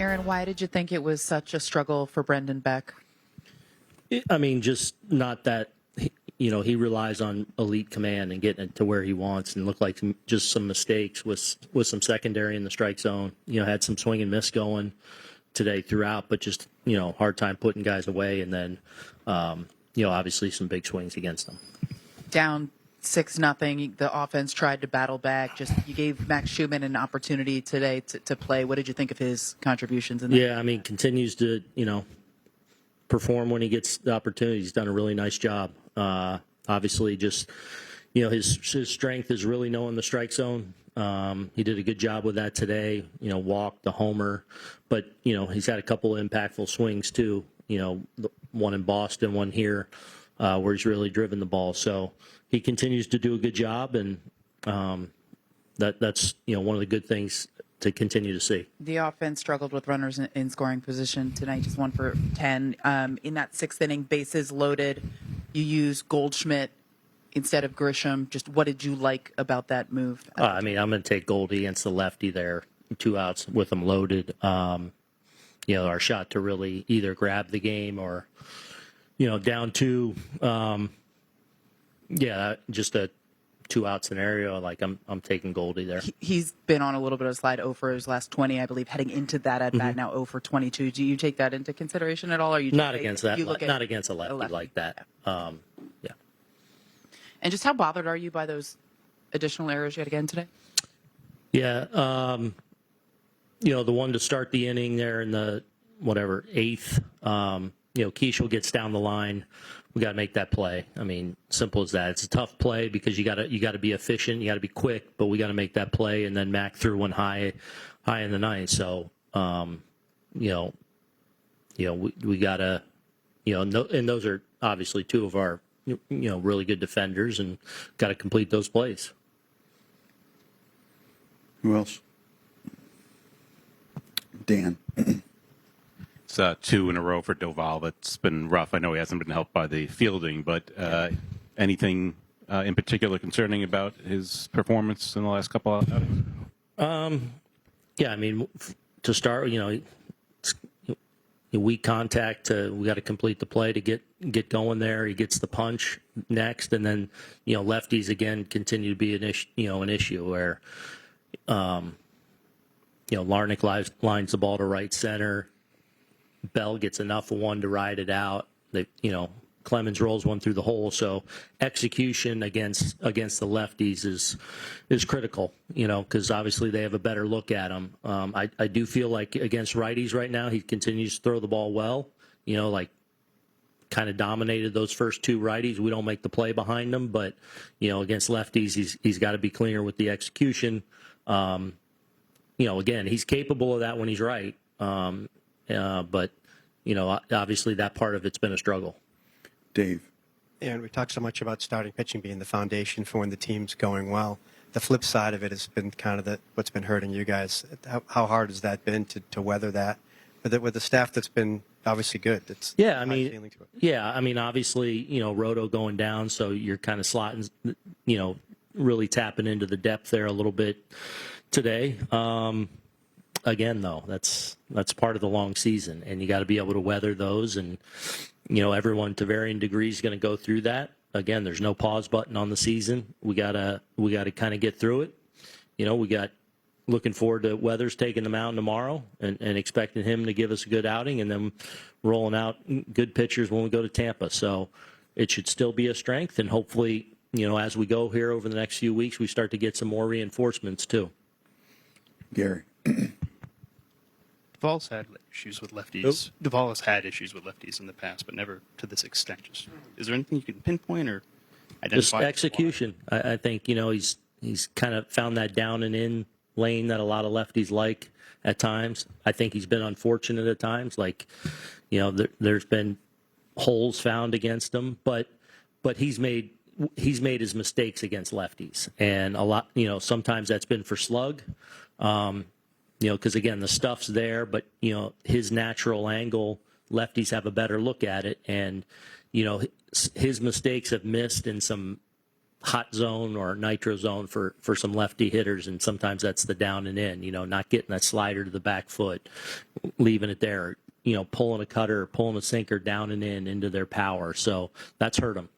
Aaron, why did you think it was such a struggle for Brendan Beck? I mean, just not that, he relies on elite command and getting it to where he wants, and looked like just some mistakes with some secondary in the strike zone. Had some swing and miss going today throughout, but just, hard time putting guys away, and then, obviously some big swings against them. Down 6-0, the offense tried to battle back. You gave Max Schuemann an opportunity today to play. What did you think of his contributions in that? Yeah, I mean, continues to, perform when he gets the opportunity. He's done a really nice job. Obviously, just his strength is really knowing the strike zone. He did a good job with that today. Walked the homer, but he's had a couple of impactful swings too. One in Boston, one here, where he's really driven the ball. So he continues to do a good job, and that's one of the good things to continue to see. The offense struggled with runners in scoring position tonight, just 1 for 10. In that 6th inning, bases loaded, you used Goldschmidt instead of Grisham. Just what did you like about that move? I mean, I'm going to take Goldie against the lefty there, 2 outs with them loaded. Our shot to really either grab the game or, down 2. Just a 2-out scenario. Like I'm taking Goldie there. He's been on a little bit of a slide, 0 for his last 20, I believe, heading into that at bat. Now 0 for 22. Do you take that into consideration at all? Or you not against that? Not against a lefty like that. Yeah. And just how bothered are you by those additional errors you had again today? Yeah. The one to start the inning there in the 8th. Keishel gets down the line. We got to make that play. I mean, simple as that. It's a tough play because you got to be efficient, you got to be quick, but we got to make that play. And then Mac threw one high in the 9th. So, we got to, and those are obviously 2 of our, really good defenders, and got to complete those plays. Who else? Dan. It's 2 in a row for Doval. That's been rough. I know he hasn't been helped by the fielding, but anything in particular concerning about his performance in the last couple of outings? Yeah, I mean, to start, it's weak contact. We got to complete the play to get going there. He gets the punch next, and then lefties again continue to be an issue where Larnach lines the ball to right center. Bell gets enough of one to ride it out. Clemens rolls one through the hole. So execution against the lefties is critical, because obviously they have a better look at him. I do feel like against righties right now, he continues to throw the ball well, kind of dominated those first 2 righties. We don't make the play behind them, but, against lefties, he's got to be cleaner with the execution. Again, he's capable of that when he's right. But, obviously that part of it's been a struggle. Dave. And we talked so much about starting pitching being the foundation for when the team's going well. The flip side of it has been kind of what's been hurting you guys. How hard has that been to weather that? With the staff that's been obviously good. Obviously, Roto going down, so you're kind of slotting, really tapping into the depth there a little bit today. Again, though, that's part of the long season, and you got to be able to weather those. And everyone to varying degrees is going to go through that. Again, there's no pause button on the season. We gotta kind of get through it. We got looking forward to Weathers taking the mound tomorrow, and expecting him to give us a good outing, and then rolling out good pitchers when we go to Tampa. So it should still be a strength, and hopefully, as we go here over the next few weeks, we start to get some more reinforcements too. Gary. Doval's had issues with lefties. Doval has had issues with lefties in the past, but never to this extent. Is there anything you can pinpoint or identify? Just execution. I think he's kind of found that down and in lane that a lot of lefties like at times. I think he's been unfortunate at times. There's been holes found against him, but he's made his mistakes against lefties, and a lot. Sometimes that's been for slug. Because, again, the stuff's there, but, his natural angle, lefties have a better look at it. And, his mistakes have missed in some hot zone or nitro zone for some lefty hitters, and sometimes that's the down and in, not getting that slider to the back foot, leaving it there, pulling a cutter, pulling a sinker down and in into their power. So that's hurt them.